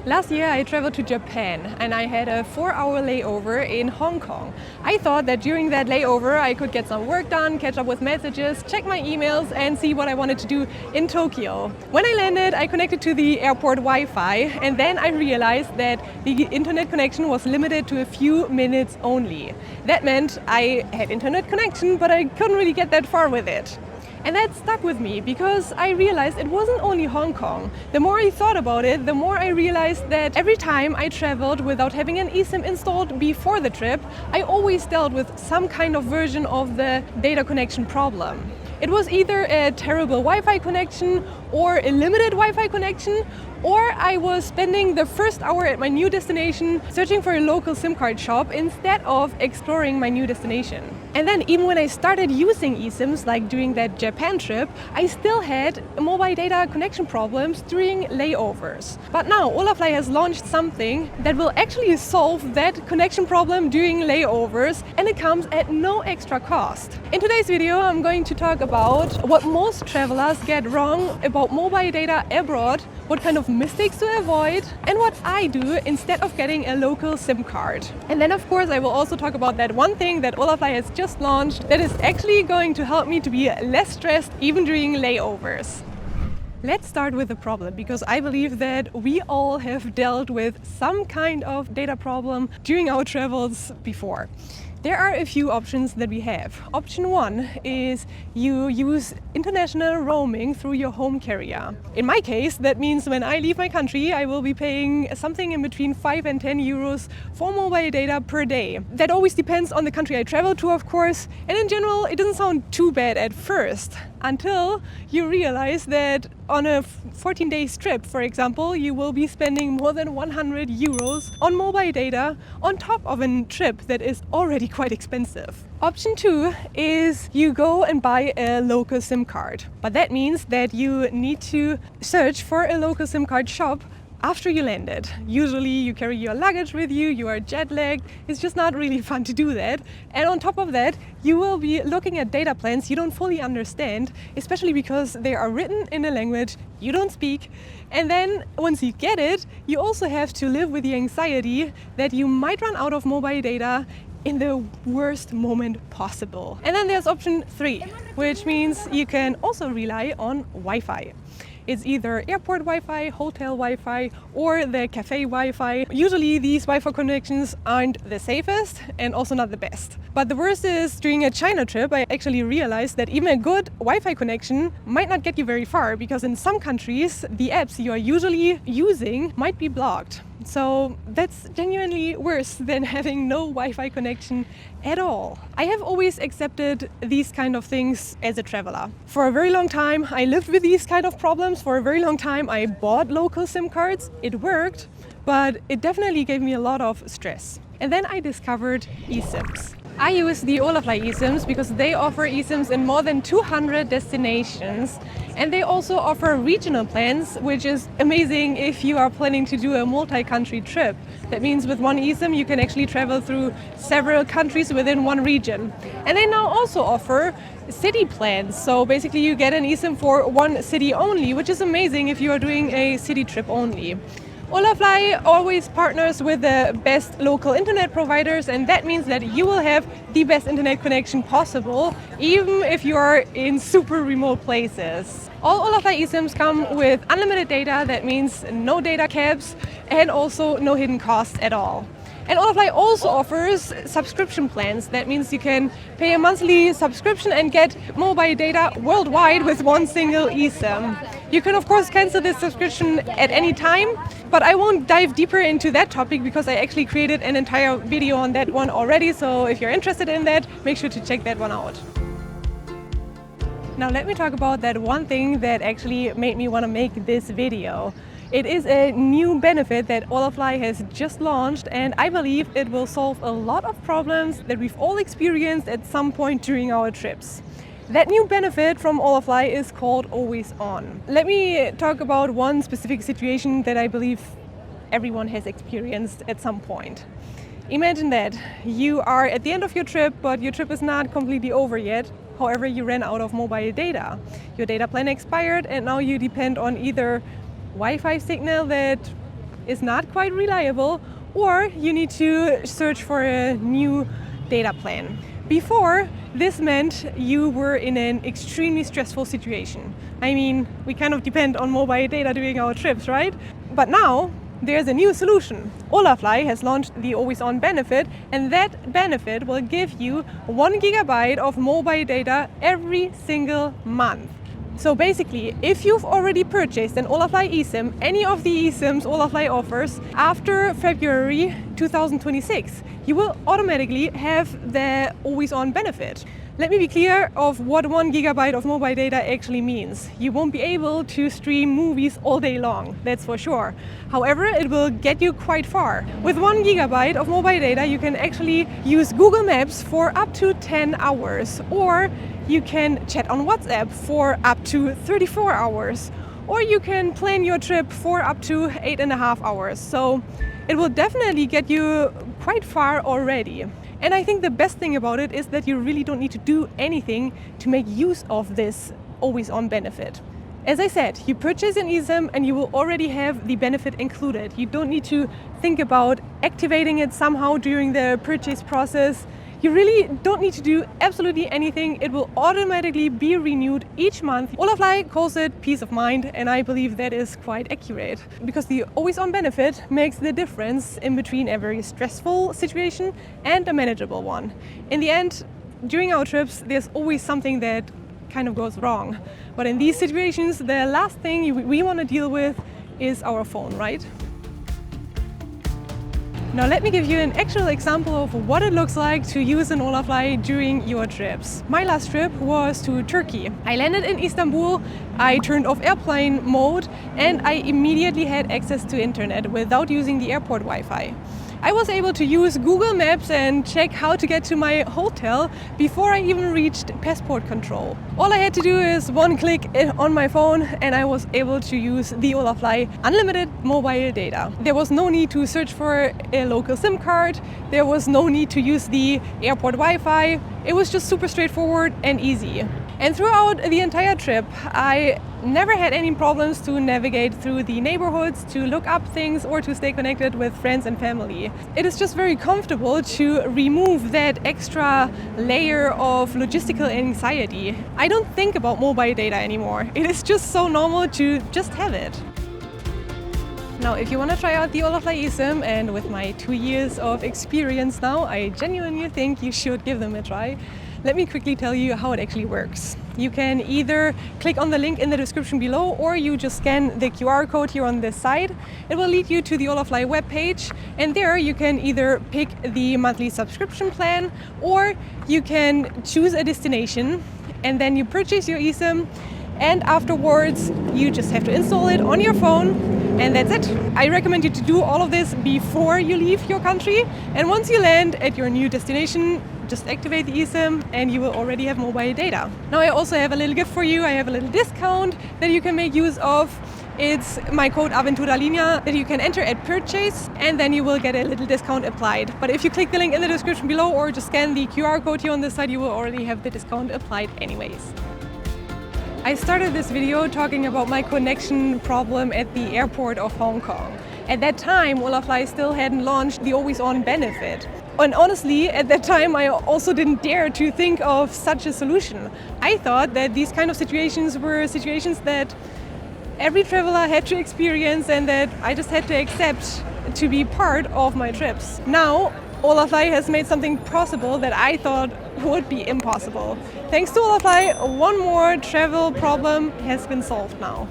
Last year I traveled to Japan and I had a 4-hour layover in Hong Kong. I thought that during that layover I could get some work done, catch up with messages, check my emails and see what I wanted to do in Tokyo. When I landed, I connected to the airport Wi-Fi and then I realized that the internet connection was limited to a few minutes only. That meant I had internet connection, but I couldn't really get that far with it. And that stuck with me because I realized it wasn't only Hong Kong. The more I thought about it, the more I realized that every time I traveled without having an eSIM installed before the trip, I always dealt with some kind of version of the data connection problem. It was either a terrible Wi-Fi connection or a limited Wi-Fi connection, or I was spending the first hour at my new destination searching for a local SIM card shop instead of exploring my new destination. And then even when I started using eSIMs, like during that Japan trip, I still had mobile data connection problems during layovers. But now Holafly has launched something that will actually solve that connection problem during layovers, and it comes at no extra cost. In today's video, I'm going to talk about what most travelers get wrong about mobile data abroad, what kind of mistakes to avoid, and what I do instead of getting a local SIM card. And then of course I will also talk about that one thing that Holafly has just launched that is actually going to help me to be less stressed even during layovers. Let's start with the problem, because I believe that we all have dealt with some kind of data problem during our travels before. There are a few options that we have. Option one is you use international roaming through your home carrier. In my case, that means when I leave my country, I will be paying something in between 5 and 10 euros for mobile data per day. That always depends on the country I travel to, of course. And in general, it doesn't sound too bad at first, until you realize that on a 14-day trip, for example, you will be spending more than 100 euros on mobile data on top of a trip that is already quite expensive. Option two is you go and buy a local SIM card. But that means that you need to search for a local SIM card shop after you landed. Usually you carry your luggage with you, you are jet lagged, it's just not really fun to do that. And on top of that, you will be looking at data plans you don't fully understand, especially because they are written in a language you don't speak. And then once you get it, you also have to live with the anxiety that you might run out of mobile data in the worst moment possible. And then there's option three, which means you can also rely on Wi-Fi. It's either airport Wi-Fi, hotel Wi-Fi, or the cafe Wi-Fi. Usually these Wi-Fi connections aren't the safest and also not the best. But the worst is, during a China trip, I actually realized that even a good Wi-Fi connection might not get you very far, because in some countries, the apps you are usually using might be blocked. So that's genuinely worse than having no Wi-Fi connection at all. I have always accepted these kind of things as a traveler. For a very long time, I lived with these kind of problems. For a very long time, I bought local SIM cards. It worked, but it definitely gave me a lot of stress. And then I discovered eSIMs. I use the Holafly eSIMs because they offer eSIMs in more than 200 destinations, and they also offer regional plans, which is amazing if you are planning to do a multi-country trip. That means with one eSIM you can actually travel through several countries within one region. And they now also offer city plans, so basically you get an eSIM for one city only, which is amazing if you are doing a city trip only. Holafly always partners with the best local internet providers, and that means that you will have the best internet connection possible, even if you are in super remote places. All Holafly eSIMs come with unlimited data, that means no data caps and also no hidden costs at all. And Holafly also offers subscription plans. That means you can pay a monthly subscription and get mobile data worldwide with one single eSIM. You can of course cancel this subscription at any time, but I won't dive deeper into that topic because I actually created an entire video on that one already. So if you're interested in that, make sure to check that one out. Now let me talk about that one thing that actually made me want to make this video. It is a new benefit that Holafly has just launched, and I believe it will solve a lot of problems that we've all experienced at some point during our trips. That new benefit from Holafly is called Always On. Let me talk about one specific situation that I believe everyone has experienced at some point. Imagine that you are at the end of your trip, but your trip is not completely over yet. However, you ran out of mobile data. Your data plan expired and now you depend on either Wi-Fi signal that is not quite reliable, or you need to search for a new data plan. Before, this meant you were in an extremely stressful situation. I mean, we kind of depend on mobile data during our trips, right? But now, there's a new solution. Holafly has launched the always-on benefit, and that benefit will give you 1 gigabyte of mobile data every single month. So basically, if you've already purchased an Holafly eSIM, any of the eSIMs Holafly offers, after February 2026, you will automatically have the always-on benefit. Let me be clear of what 1 gigabyte of mobile data actually means. You won't be able to stream movies all day long, that's for sure. However, it will get you quite far. With 1 gigabyte of mobile data, you can actually use Google Maps for up to 10 hours, or you can chat on WhatsApp for up to 34 hours, or you can plan your trip for up to 8.5 hours. So it will definitely get you quite far already. And I think the best thing about it is that you really don't need to do anything to make use of this always-on benefit. As I said, you purchase an eSIM and you will already have the benefit included. You don't need to think about activating it somehow during the purchase process. You really don't need to do absolutely anything. It will automatically be renewed each month. Holafly calls it peace of mind, and I believe that is quite accurate, because the always-on benefit makes the difference in between a very stressful situation and a manageable one. In the end, during our trips, there's always something that kind of goes wrong. But in these situations, the last thing we want to deal with is our phone, right? Now let me give you an actual example of what it looks like to use an Holafly during your trips. My last trip was to Turkey. I landed in Istanbul, I turned off airplane mode, and I immediately had access to internet without using the airport Wi-Fi. I was able to use Google Maps and check how to get to my hotel before I even reached passport control. All I had to do is one click on my phone and I was able to use the Holafly unlimited mobile data. There was no need to search for a local SIM card. There was no need to use the airport Wi-Fi. It was just super straightforward and easy. And throughout the entire trip, I never had any problems to navigate through the neighborhoods, to look up things, or to stay connected with friends and family. It is just very comfortable to remove that extra layer of logistical anxiety. I don't think about mobile data anymore. It is just so normal to just have it. Now, if you want to try out the Holafly eSIM, and with my 2 years of experience now, I genuinely think you should give them a try. Let me quickly tell you how it actually works. You can either click on the link in the description below, or you just scan the QR code here on this side. It will lead you to the Holafly webpage, and there you can either pick the monthly subscription plan, or you can choose a destination, and then you purchase your eSIM, and afterwards you just have to install it on your phone, and that's it. I recommend you to do all of this before you leave your country, and once you land at your new destination, just activate the eSIM and you will already have mobile data. Now I also have a little gift for you. I have a little discount that you can make use of. It's my code AventuraLinea that you can enter at purchase, and then you will get a little discount applied. But if you click the link in the description below or just scan the QR code here on this side, you will already have the discount applied anyways. I started this video talking about my connection problem at the airport of Hong Kong. At that time, Holafly still hadn't launched the always-on benefit. And honestly, at that time, I also didn't dare to think of such a solution. I thought that these kind of situations were situations that every traveler had to experience and that I just had to accept to be part of my trips. Now, Holafly has made something possible that I thought would be impossible. Thanks to Holafly, one more travel problem has been solved now.